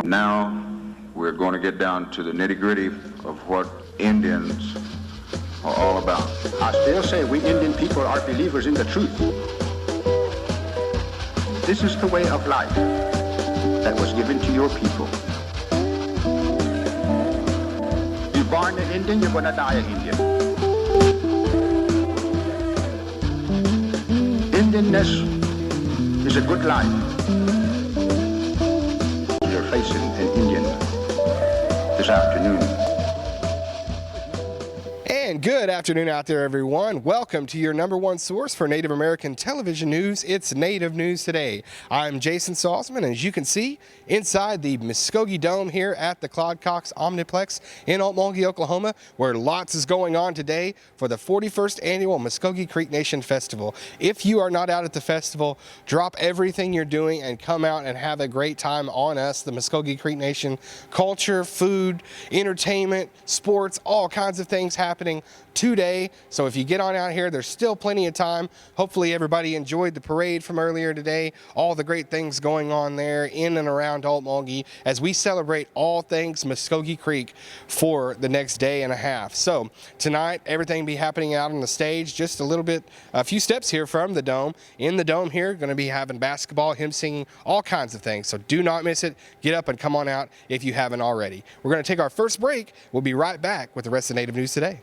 Now we're going to get down to the nitty-gritty of what Indians are all about. I still say we Indian people are believers in the truth. This is the way of life that was given to your people. You're born an Indian, you're going to die an Indian. Indianness is a good life. You're facing an Indian this afternoon. And good afternoon out there, everyone. Welcome to your number one source for Native American television news. It's Native News Today. I'm Jason Salzman, and as you can see, inside the Muskogee Dome here at the Claude Cox Omniplex in Okmulgee, Oklahoma, where lots is going on today for the 41st Annual Muskogee Creek Nation Festival. If you are not out at the festival, drop everything you're doing and come out and have a great time on us, the Muskogee Creek Nation. Culture, food, entertainment, sports, all kinds of things happening today. So if you get on out here, there's still plenty of time. Hopefully everybody enjoyed the parade from earlier today, all the great things going on there in and around Okmulgee as we celebrate all things Muskogee Creek for the next day and a half. So tonight, everything will be happening out on the stage, just a few steps here from the dome. In the dome here, going to be having basketball, hymn singing, all kinds of things. So do not miss it. Get up and come on out if you haven't already. We're going to take our first break. We'll be right back with the rest of Native News Today.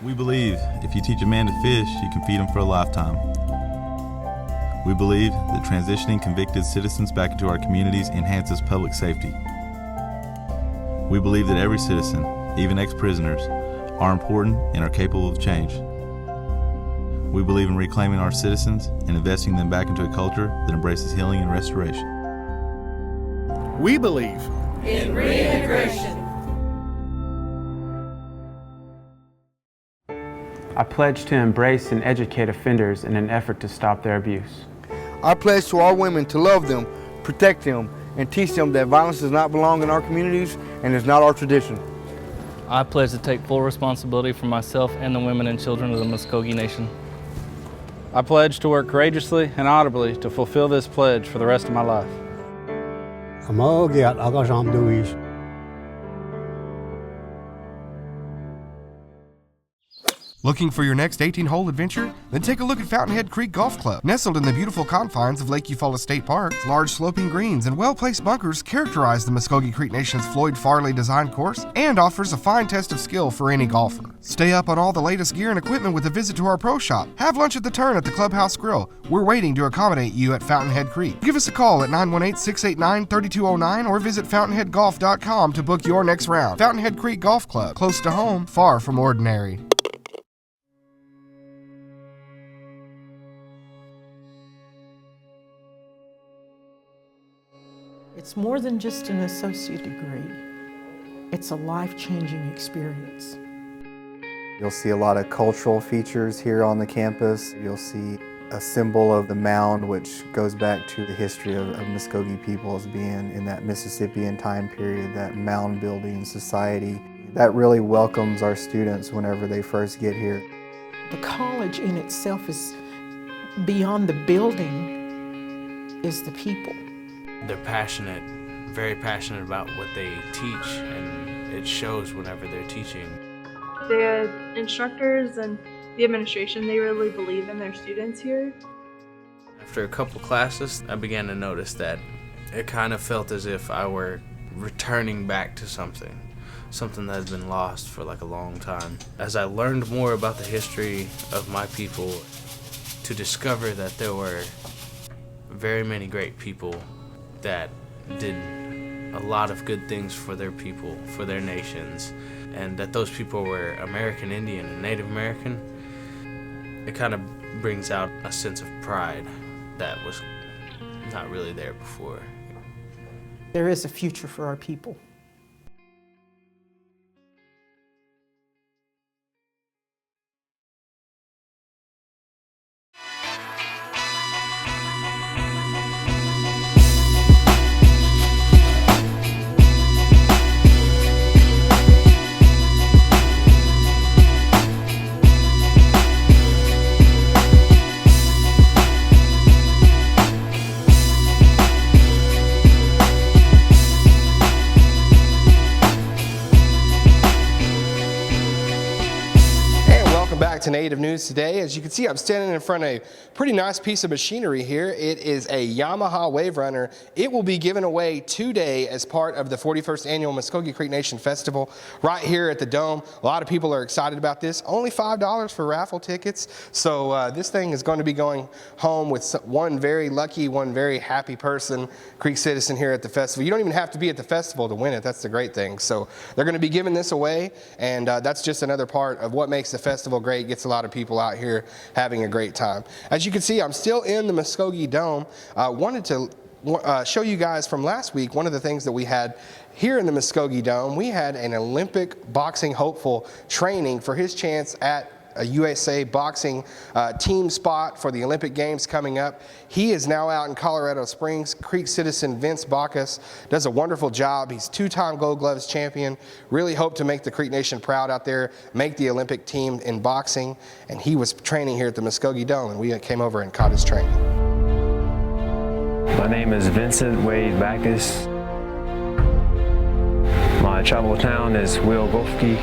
We believe if you teach a man to fish, you can feed him for a lifetime. We believe that transitioning convicted citizens back into our communities enhances public safety. We believe that every citizen, even ex-prisoners, are important and are capable of change. We believe in reclaiming our citizens and investing them back into a culture that embraces healing and restoration. We believe in reintegration. I pledge to embrace and educate offenders in an effort to stop their abuse. I pledge to all women to love them, protect them, and teach them that violence does not belong in our communities and is not our tradition. I pledge to take full responsibility for myself and the women and children of the Muskogee Nation. I pledge to work courageously and audibly to fulfill this pledge for the rest of my life. Looking for your next 18-hole adventure? Then take a look at Fountainhead Creek Golf Club. Nestled in the beautiful confines of Lake Eufaula State Park, large sloping greens and well-placed bunkers characterize the Muskogee Creek Nation's Floyd Farley designed course and offers a fine test of skill for any golfer. Stay up on all the latest gear and equipment with a visit to our pro shop. Have lunch at the Turn at the Clubhouse Grill. We're waiting to accommodate you at Fountainhead Creek. Give us a call at 918-689-3209 or visit fountainheadgolf.com to book your next round. Fountainhead Creek Golf Club, close to home, far from ordinary. It's more than just an associate degree. It's a life-changing experience. You'll see a lot of cultural features here on the campus. You'll see a symbol of the mound, which goes back to the history of Muskogee people as being in that Mississippian time period, that mound building society. That really welcomes our students whenever they first get here. The college in itself is beyond the building, is the people. They're passionate, very passionate about what they teach, and it shows whenever they're teaching. The instructors and the administration, they really believe in their students here. After a couple classes, I began to notice that it kind of felt as if I were returning back to something that has been lost for like a long time. As I learned more about the history of my people, to discover that there were very many great people that did a lot of good things for their people, for their nations, and that those people were American Indian and Native American, it kind of brings out a sense of pride that was not really there before. There is a future for our people. to Native News Today. As you can see, I'm standing in front of a pretty nice piece of machinery here. It is a Yamaha Wave Runner. It will be given away today as part of the 41st Annual Muskogee Creek Nation Festival right here at the Dome. A lot of people are excited about this. Only $5 for raffle tickets. So this thing is going to be going home with one very lucky, one very happy person, Creek citizen here at the festival. You don't even have to be at the festival to win it. That's the great thing. So they're going to be giving this away, and that's just another part of what makes the festival great. Gets a lot of people out here having a great time. As you can see, I'm still in the Muskogee Dome. Wanted to show you guys from last week one of the things that we had here in the Muskogee Dome. We had an Olympic boxing hopeful training for his chance at a USA boxing team spot for the Olympic Games coming up. He is now out in Colorado Springs. Creek citizen Vince Bacchus does a wonderful job. He's two-time Gold Gloves champion. Really hope to make the Creek Nation proud out there, make the Olympic team in boxing. And he was training here at the Muskogee Dome, and we came over and caught his training. My name is Vincent Wade Bacchus. My travel town is Wilgofke.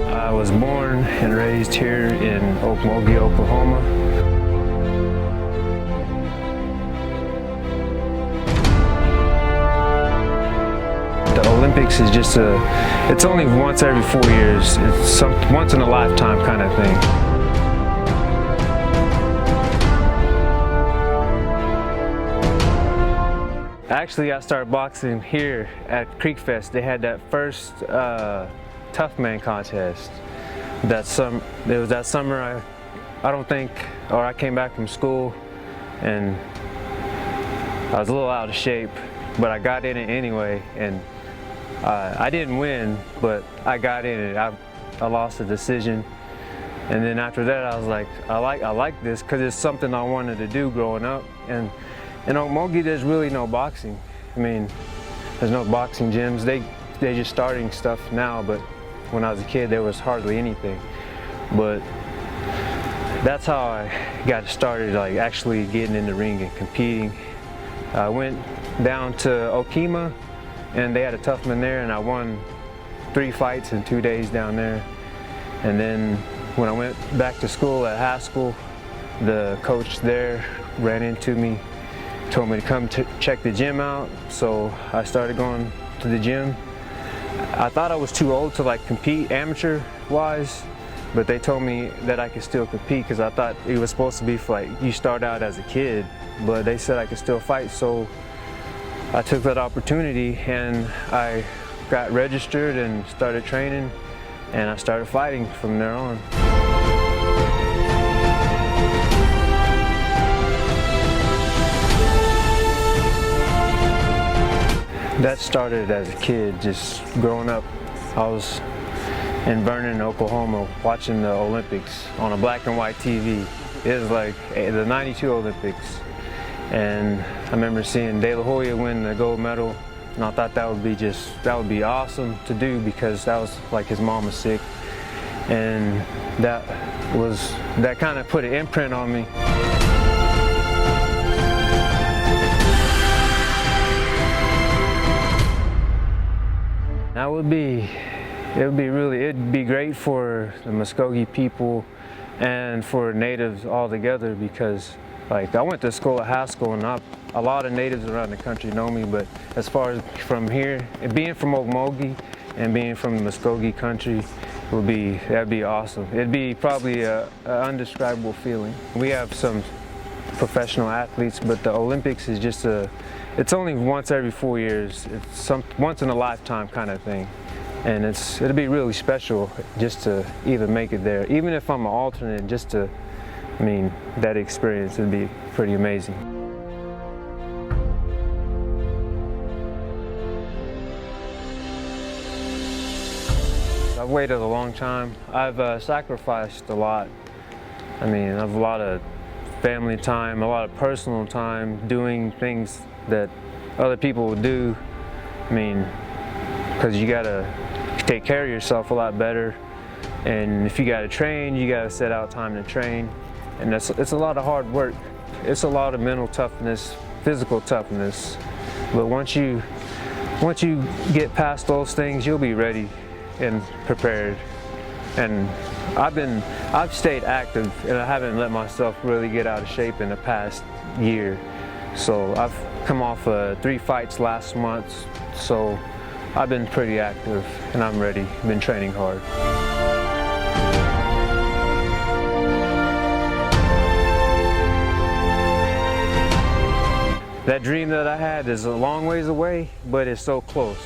I was born and raised here in Okmulgee, Oklahoma. The Olympics is just it's only once every 4 years. It's once in a lifetime kind of thing. Actually, I started boxing here at Creek Fest. They had that first Tough Man contest. It was that summer. I came back from school and I was a little out of shape, but I got in it anyway, and I didn't win, but I got in it. I lost the decision, and then after that I was like, I like this because it's something I wanted to do growing up. And in Okmulgee there's really no boxing. I mean, there's no boxing gyms. They're just starting stuff now, but when I was a kid there was hardly anything. But that's how I got started, like actually getting in the ring and competing. I went down to Okemah and they had a tough man there, and I won 3 fights in 2 days down there. And then when I went back to school at Haskell, the coach there ran into me, told me to come check the gym out. So I started going to the gym. I thought I was too old to like compete amateur wise, but they told me that I could still compete because I thought it was supposed to be for like you start out as a kid, but they said I could still fight. So I took that opportunity and I got registered and started training, and I started fighting from there on. That started as a kid, just growing up. I was in Vernon, Oklahoma, watching the Olympics on a black and white TV. It was like the '92 Olympics. And I remember seeing De La Hoya win the gold medal, and I thought that would be awesome to do because that was like his mom was sick. And that kind of put an imprint on me. It'd be great for the Muskogee people and for natives all together, because like I went to school at Haskell and a lot of natives around the country know me, but as far as from here, being from Okmulgee and being from the Muskogee country that'd be awesome. It'd be probably an undescribable feeling. We have some professional athletes, but the Olympics is just it's only once every 4 years. It's once in a lifetime kind of thing. And it'll be really special just to even make it there. Even if I'm an alternate, that experience would be pretty amazing. I've waited a long time. I've sacrificed a lot. I have a lot of family time, a lot of personal time, doing things that other people would do. Because you gotta take care of yourself a lot better, and if you gotta train, you gotta set out time to train, and it's a lot of hard work. It's a lot of mental toughness, physical toughness, but once you get past those things, you'll be ready and prepared. And I've stayed active, and I haven't let myself really get out of shape in the past year. So I've come off 3 fights last month, so I've been pretty active and I'm ready. Been training hard. That dream that I had is a long ways away, but it's so close.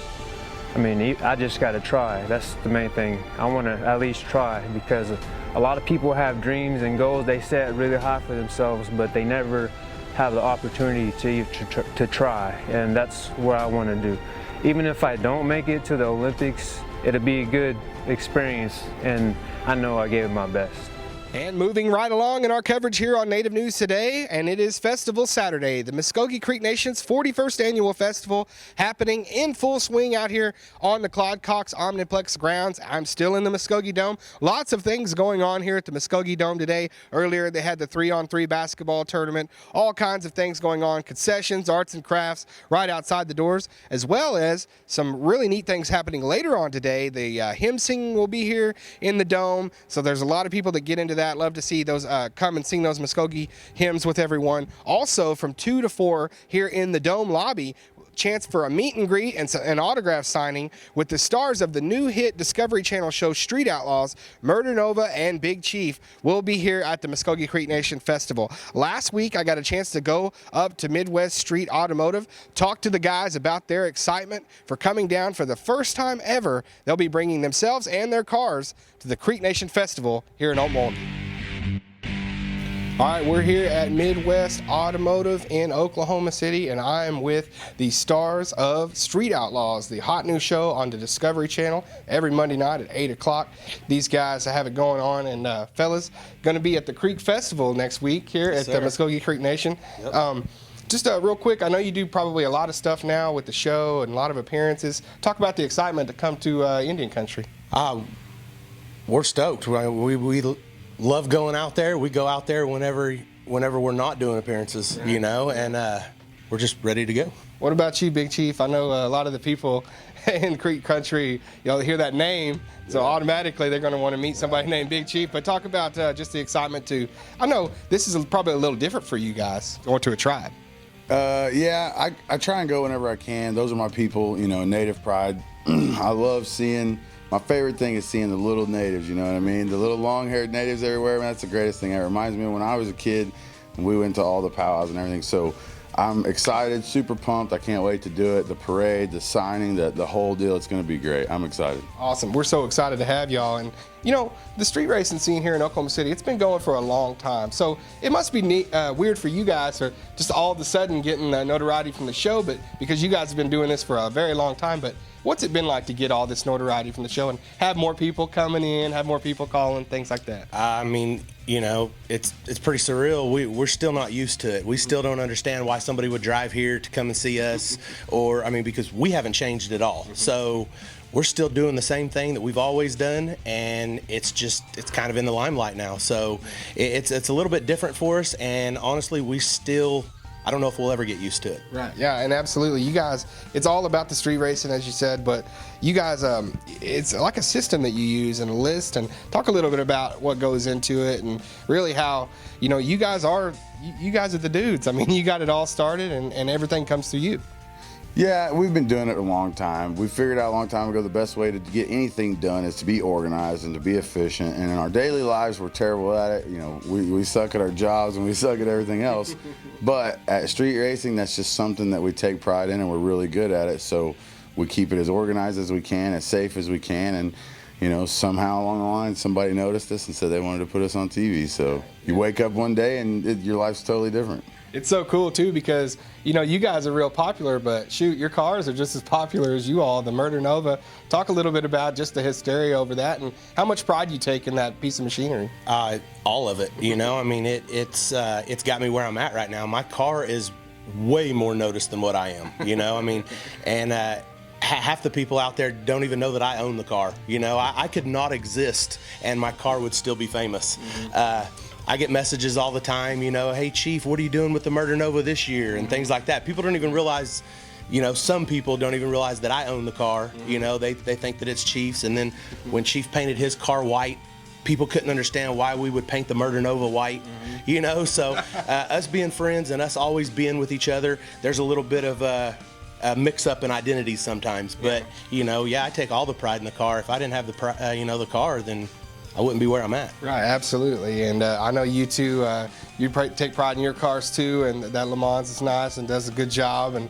I mean, I just got to try. That's the main thing. I want to at least try, because a lot of people have dreams and goals they set really high for themselves, but they never have the opportunity to try, and that's what I want to do. Even if I don't make it to the Olympics, it'll be a good experience, and I know I gave it my best. And moving right along in our coverage here on Native News Today, and it is Festival Saturday, the Muskogee Creek Nation's 41st annual festival happening in full swing out here on the Claude Cox Omniplex grounds. I'm still in the Muskogee Dome. Lots of things going on here at the Muskogee Dome today. Earlier they had the 3-on-3 basketball tournament, all kinds of things going on, concessions, arts and crafts right outside the doors, as well as some really neat things happening later on today. The hymn singing will be here in the Dome, so there's a lot of people that get into that. Love to see those come and sing those Muskogee hymns with everyone. Also from 2 to 4 here in the Dome lobby, chance for a meet and greet and an autograph signing with the stars of the new hit Discovery Channel show Street Outlaws. Murder Nova and Big Chief will be here at the Muskogee Creek Nation Festival. Last week I got a chance to go up to Midwest Street Automotive, talk to the guys about their excitement for coming down for the first time ever. They'll be bringing themselves and their cars to the Creek Nation Festival here in Oklahoma. All right, we're here at Midwest Automotive in Oklahoma City, and I am with the stars of Street Outlaws, the hot new show on the Discovery Channel every Monday night at 8 o'clock. These guys have it going on, and fellas, going to be at the Creek Festival next week here at the Muskogee Creek Nation. Yep. Just real quick, I know you do probably a lot of stuff now with the show and a lot of appearances. Talk about the excitement to come to Indian Country. We're stoked. We love going out there. We go out there whenever we're not doing appearances, you know, and we're just ready to go. What about you, Big Chief? I know a lot of the people in Creek Country, hear that name, so automatically they're going to want to meet somebody named Big Chief. But talk about just the excitement to, I know this is probably a little different for you guys, going to a tribe. Yeah, I try and go whenever I can. Those are my people, Native pride. I love seeing. My favorite thing is seeing the little natives, you know what I mean? The little long-haired natives everywhere, man, that's the greatest thing. It reminds me of when I was a kid and we went to all the powwows and everything. So I'm excited, super pumped. I can't wait to do it. The parade, the signing, the whole deal, it's going to be great. I'm excited. Awesome. We're so excited to have y'all. And, the street racing scene here in Oklahoma City, it's been going for a long time. So it must be weird for you guys for just all of a sudden getting notoriety from the show, but because you guys have been doing this for a very long time. But what's it been like to get all this notoriety from the show and have more people coming in, have more people calling, things like that? I mean, it's pretty surreal. We're still not used to it. We still don't understand why somebody would drive here to come and see us, because we haven't changed at all. So we're still doing the same thing that we've always done, and it's kind of in the limelight now. So it's a little bit different for us, and honestly, I don't know if we'll ever get used to it. Right. Yeah, and absolutely. You guys, it's all about the street racing, as you said, but you guys, it's like a system that you use and a list, and talk a little bit about what goes into it and really how, you guys are the dudes. I mean, you got it all started and everything comes through you. Yeah, we've been doing it a long time. We figured out a long time ago the best way to get anything done is to be organized and to be efficient. And in our daily lives, we're terrible at it. We suck at our jobs and we suck at everything else. But at street racing, that's just something that we take pride in, and we're really good at it. So we keep it as organized as we can, as safe as we can. And somehow along the line, somebody noticed us and said they wanted to put us on TV. So you wake up one day and your life's totally different. It's so cool, too, because, you guys are real popular, but shoot, your cars are just as popular as you all, the Murder Nova. Talk a little bit about just the hysteria over that and how much pride you take in that piece of machinery. All of it, it's got me where I'm at right now. My car is way more noticed than what I am, and half the people out there don't even know that I own the car. I could not exist and my car would still be famous. I get messages all the time, hey Chief, what are you doing with the Murder Nova this year, and things like that. People don't even realize you know, some people don't even realize that I own the car. You know, they think that it's Chief's. And then when Chief painted his car white, people couldn't understand why we would paint the Murder Nova white, you know. So us being friends and us always being with each other, there's a little bit of a mix-up in identities sometimes. But, you know, yeah, I take all the pride in the car. If I didn't have the, you know, the car, then I wouldn't be where I'm at. Right, absolutely. And I know you two, you take pride in your cars too, and that Le Mans is nice and does a good job, and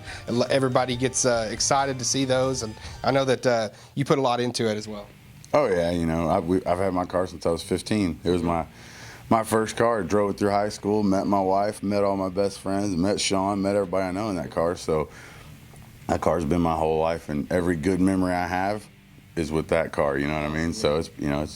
everybody gets excited to see those. And I know that you put a lot into it as well. Oh yeah, you know, I've had my car since I was 15. It was my first car. I drove it through high school, met my wife, met all my best friends, met Sean, met everybody I know in that car. So that car's been my whole life, and every good memory I have is with that car, you know what I mean? So it's, you know,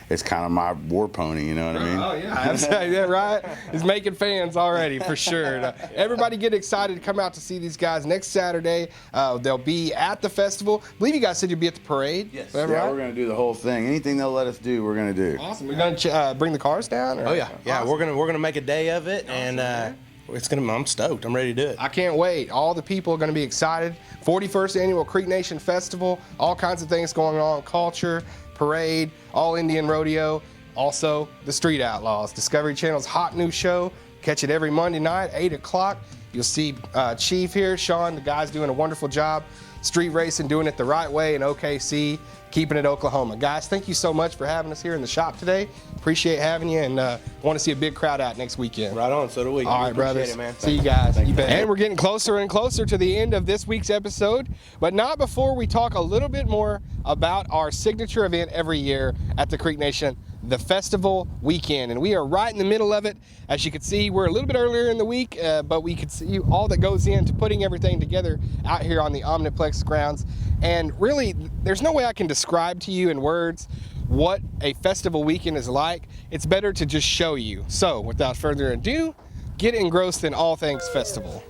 it's kind of my war pony, you know what I mean? Oh yeah, yeah, right. It's making fans already for sure. Everybody get excited to come out to see these guys next Saturday. They'll be at the festival. I believe you guys said you'll be at the parade. Yes. Yeah, we're gonna do the whole thing. Anything they'll let us do, we're gonna do. Awesome. We're gonna bring the cars down. Or? Oh yeah, yeah. Awesome. We're gonna make a day of it, and I'm stoked. I'm ready to do it. I can't wait. All the people are going to be excited. 41st Annual Creek Nation Festival. All kinds of things going on. Culture, parade, All Indian Rodeo. Also, the Street Outlaws. Discovery Channel's hot new show. Catch it every Monday night, 8 o'clock. You'll see Chief here, Sean, the guy's doing a wonderful job. Street racing, doing it the right way in OKC, keeping it Oklahoma. Guys, thank you so much for having us here in the shop today. Appreciate having you, and want to see a big crowd out next weekend. Right on, so do we. All right, brothers. It, man. See you guys. You bet. And we're getting closer and closer to the end of this week's episode, but not before we talk a little bit more about our signature event every year at the Creek Nation, the Festival Weekend. And we are right in the middle of it. As you can see, we're a little bit earlier in the week, but we can see all that goes into putting everything together out here on the Omniplex grounds. And really, there's no way I can describe to you in words what a festival weekend is like. It's better to just show you. So without further ado, get engrossed in all things festival.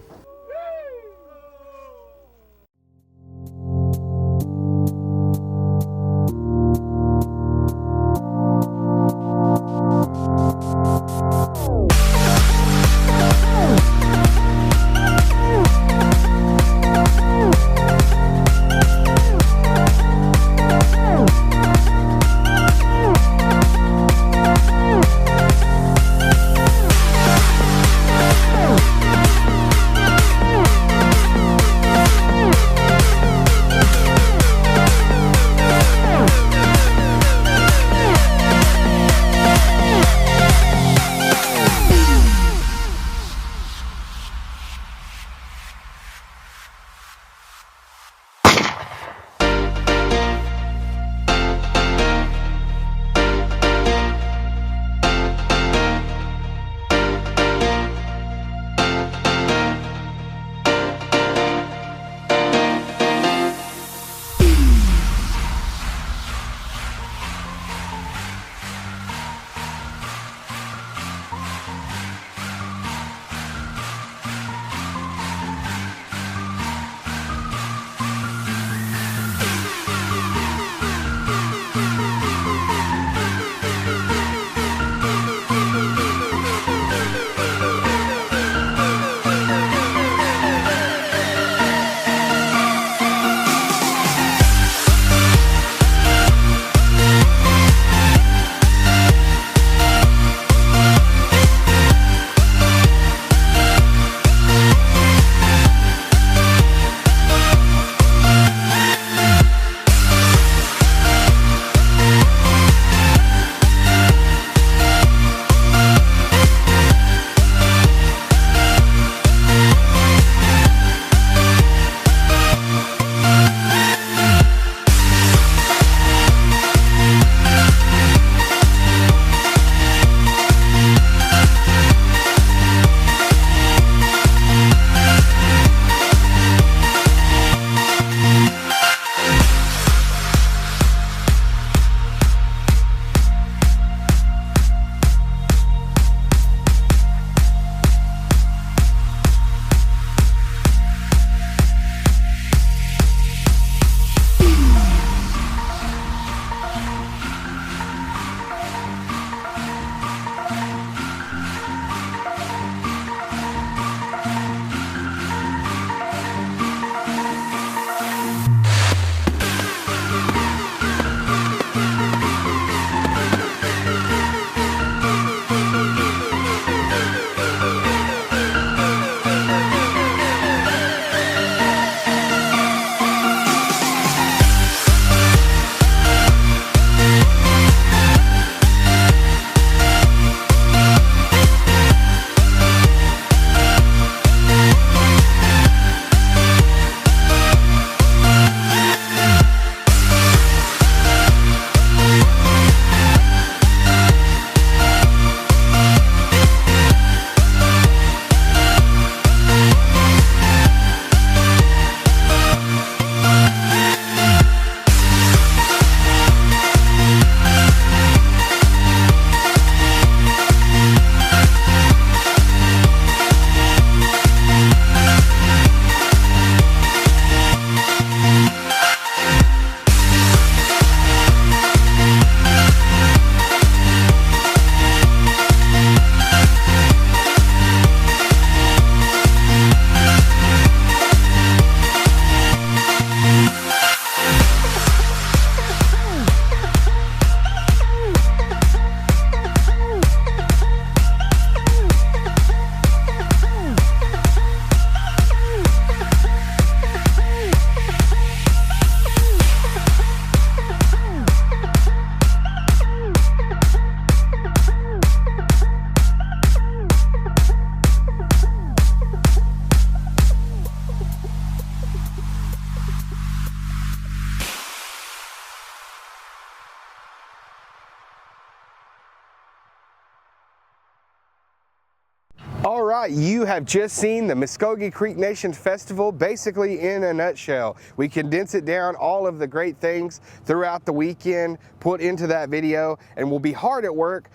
right, you have just seen the Muskogee Creek Nation Festival basically in a nutshell. We condense it down, all of the great things throughout the weekend put into that video, and we'll be hard at work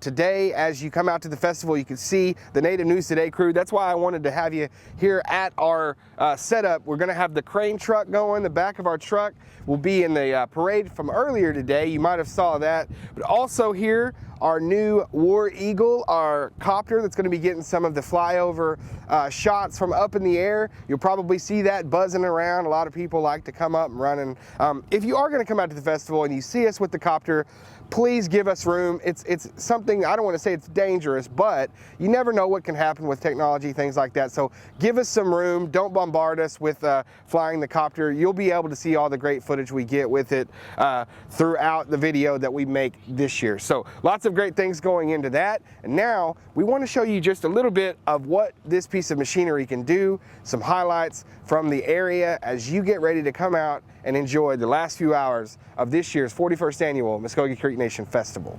today. As you come out to the festival, you can see the Native News Today crew. That's why I wanted to have you here at our setup. We're gonna have the crane truck going. The back of our truck will be in the parade from earlier today. You might have saw that. But also here, our new War Eagle, our copter that's going to be getting some of the flyover shots from up in the air. You'll probably see that buzzing around. A lot of people like to come up and running. If you are going to come out to the festival and you see us with the copter, please give us room. It's something, I don't want to say it's dangerous, but you never know what can happen with technology, things like that. So give us some room. Don't bombard us with flying the copter. You'll be able to see all the great footage we get with it throughout the video that we make this year. So lots of great things going into that. And now we want to show you just a little bit of what this piece of machinery can do, some highlights from the area as you get ready to come out and enjoy the last few hours of this year's 41st Annual Muskogee Creek Nation Festival.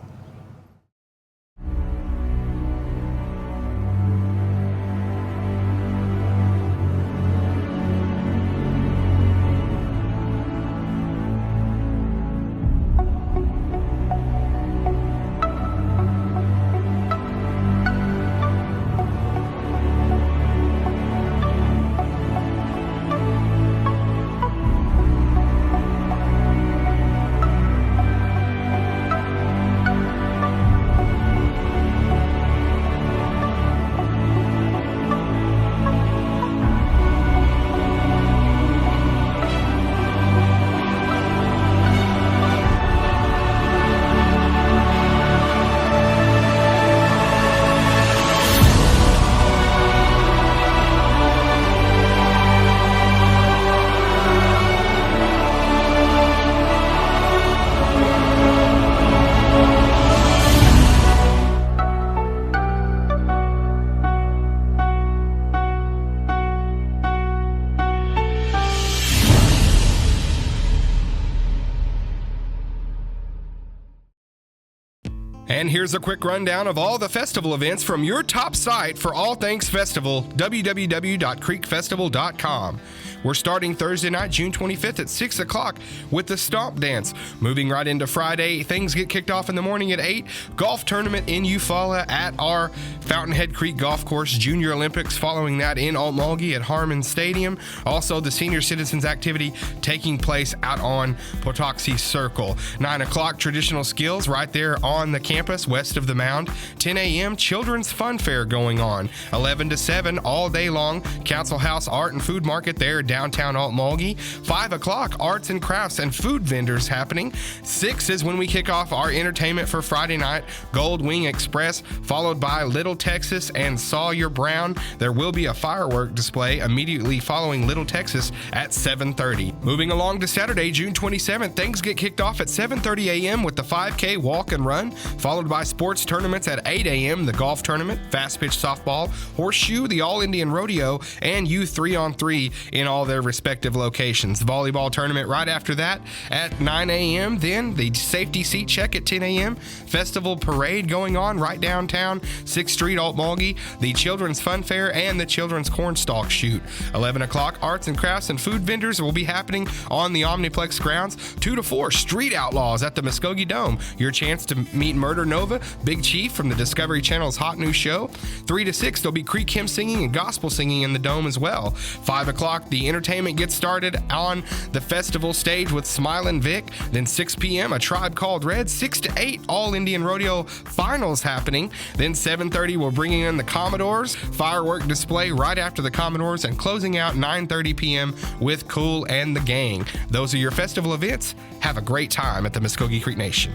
And here's a quick rundown of all the festival events from your top site for all things festival, www.creekfestival.com. We're starting Thursday night, June 25th at 6 o'clock with the Stomp Dance. Moving right into Friday, things get kicked off in the morning at 8. Golf tournament in Eufaula at our Fountainhead Creek Golf Course. Junior Olympics following that in Altmalgi at Harmon Stadium. Also, the Senior Citizens activity taking place out on Potoxi Circle. 9 o'clock, traditional skills right there on the campus west of the mound. 10 a.m., Children's Fun Fair going on. 11 to 7 all day long, Council House Art and Food Market there downtown Altmalgi. 5 o'clock, arts and crafts and food vendors happening. 6 is when we kick off our entertainment for Friday night, Gold Wing Express, followed by Little Texas and Sawyer Brown. There will be a firework display immediately following Little Texas at 7:30. Moving along to Saturday, June 27th, things get kicked off at 7:30 a.m. with the 5K walk and run, followed by sports tournaments at 8 a.m., the golf tournament, fast pitch softball, horseshoe, the All-Indian Rodeo, and youth 3-on-3 in all their respective locations. The volleyball tournament right after that at 9 a.m. Then the safety seat check at 10 a.m. Festival parade going on right downtown 6th Street, Altmalgi. The Children's Fun Fair and the Children's Cornstalk Shoot. 11 o'clock, arts and crafts and food vendors will be happening on the Omniplex grounds. 2 to 4, Street Outlaws at the Muskogee Dome. Your chance to meet Murder Nova, Big Chief from the Discovery Channel's hot new show. 3 to 6, there'll be Creek hymn singing and gospel singing in the Dome as well. 5 o'clock, the entertainment gets started on the festival stage with Smilin' Vic. Then 6 p.m., A Tribe Called Red. 6 to 8, All Indian Rodeo finals happening. Then 7:30, we're bringing in the Commodores. Firework display right after the Commodores, and closing out 9:30 p.m. with Cool and the Gang. Those are your festival events. Have a great time at the Muskogee Creek Nation.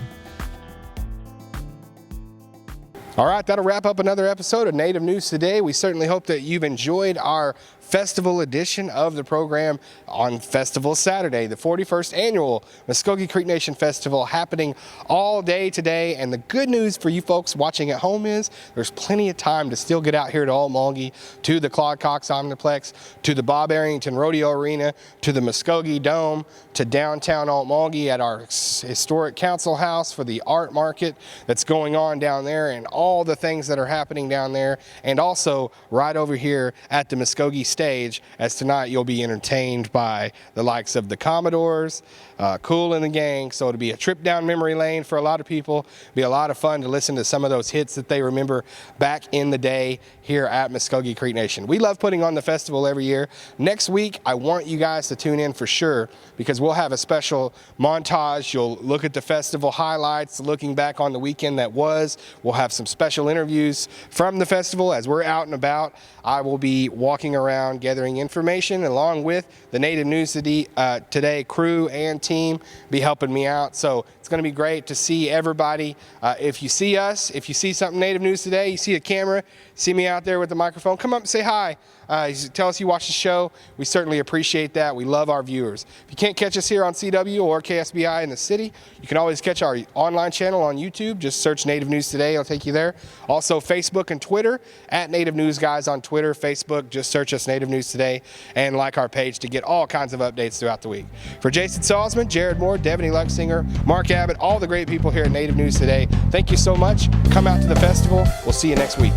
All right, that'll wrap up another episode of Native News Today. We certainly hope that you've enjoyed our festival edition of the program on Festival Saturday, the 41st annual Muskogee Creek Nation Festival happening all day today. And the good news for you folks watching at home is there's plenty of time to still get out here to Okmulgee, to the Claude Cox Omniplex, to the Bob Arrington Rodeo Arena, to the Muskogee Dome, to downtown Okmulgee at our historic council house for the art market that's going on down there and all the things that are happening down there, and also right over here at the Muskogee stage, as tonight you'll be entertained by the likes of the Commodores, Kool and the Gang. So it'll be a trip down memory lane for a lot of people. It'll be a lot of fun to listen to some of those hits that they remember back in the day here at Muskogee Creek Nation. We love putting on the festival every year. Next week, I want you guys to tune in for sure, because we'll have a special montage. You'll look at the festival highlights, looking back on the weekend that was. We'll have some special interviews from the festival as we're out and about. I will be walking around gathering information along with the Native News Today crew and team be helping me out. So it's going to be great to see everybody. If you see us, if you see something Native News Today, you see a camera, see me out there with the microphone, come up and say hi. Tell us you watch the show. We certainly appreciate that. We love our viewers. If you can't catch us here on CW or KSBI in the city, you can always catch our online channel on YouTube. Just search Native News Today. It'll take you there. Also, Facebook and Twitter, at Native News Guys on Twitter. Facebook, just search us Native News Today and like our page to get all kinds of updates throughout the week. For Jason Salzman, Jared Moore, Devaney Luxinger, Mark Abbott, all the great people here at Native News Today, thank you so much. Come out to the festival. We'll see you next week.